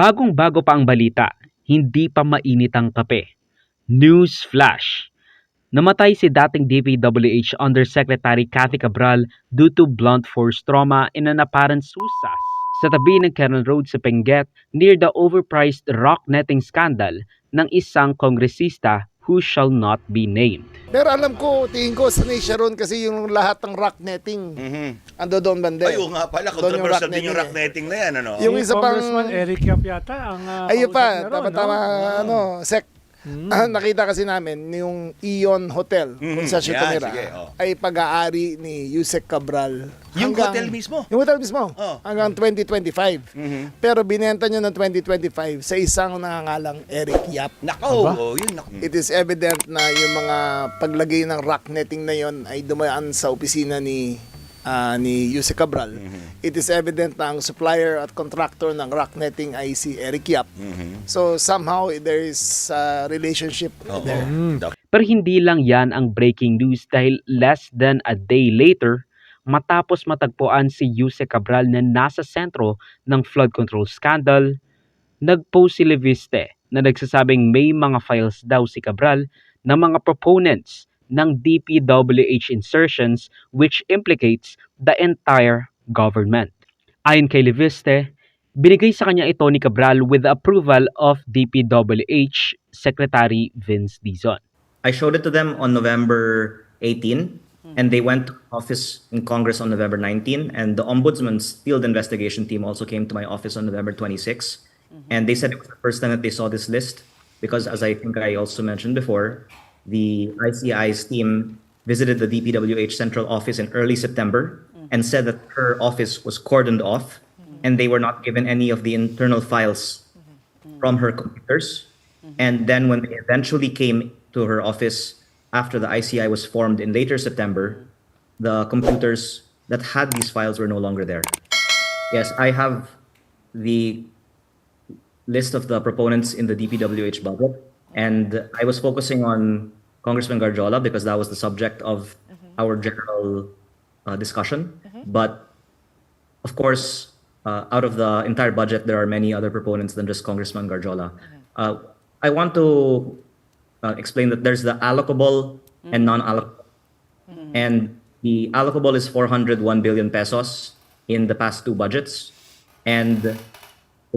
Bagong-bago pa ang balita, hindi pa mainit ang kape. News flash. Namatay si dating DPWH Undersecretary Cathy Cabral due to blunt force trauma in an apparent suicide sa tabi ng Canal Road sa Benguet near the overpriced rock netting scandal ng isang kongresista who shall not be named. Pero alam ko, tingin ko, sanay siya ron kasi yung lahat ng rock netting, ando doon bande. Ay, oo nga pala, Doon yung rock controversial din yung rock netting netting na yan, ano? Yung isa pang... Congressman Eric Yap yata ang Ayun kausap pa, niya ron, tama-tama, Sec. Nakita kasi namin yung Ion Hotel kung saan siya Yan, tumira sige, oh. ay pag-aari ni Yusek Cabral. Yung hotel mismo? Yung hotel mismo. Oh. Hanggang 2025. Pero binenta niya ng 2025 sa isang nangangalang Eric Yap. Nako, oh, yun. Nako. It is evident na yung mga paglagay ng rock netting na yon ay dumaan sa opisina ni Yusek Cabral. It is evident na ang supplier at contractor ng rock netting ay si Eric Yap. So somehow there is a relationship there. Pero hindi lang yan ang breaking news dahil less than a day later, matapos matagpuan si Yusek Cabral na nasa sentro ng flood control scandal, nag-post si Leviste na nagsasabing may mga files daw si Cabral na mga proponents ng DPWH insertions which implicates the entire government. Ayon kay Leviste, binigay sa kanya ito ni Cabral with the approval of DPWH Secretary Vince Dizon. I showed it to them on November 18, and they went to office in Congress on November 19, and the Ombudsman's field investigation team also came to my office on November 26, and they said it was the first time that they saw this list, because as I think I also mentioned before, the ICI's team visited the DPWH central office in early September and said that her office was cordoned off, and they were not given any of the internal files from her computers. And then when they eventually came to her office after the ICI was formed in later September, the computers that had these files were no longer there. Yes, I have the list of the proponents in the DPWH budget, and I was focusing on Congressman Garjola because that was the subject of our general discussion. But of course, out of the entire budget, there are many other proponents than just Congressman Garjola. I want to explain that there's the allocable and non-allocable. And the allocable is 401 billion pesos in the past two budgets. And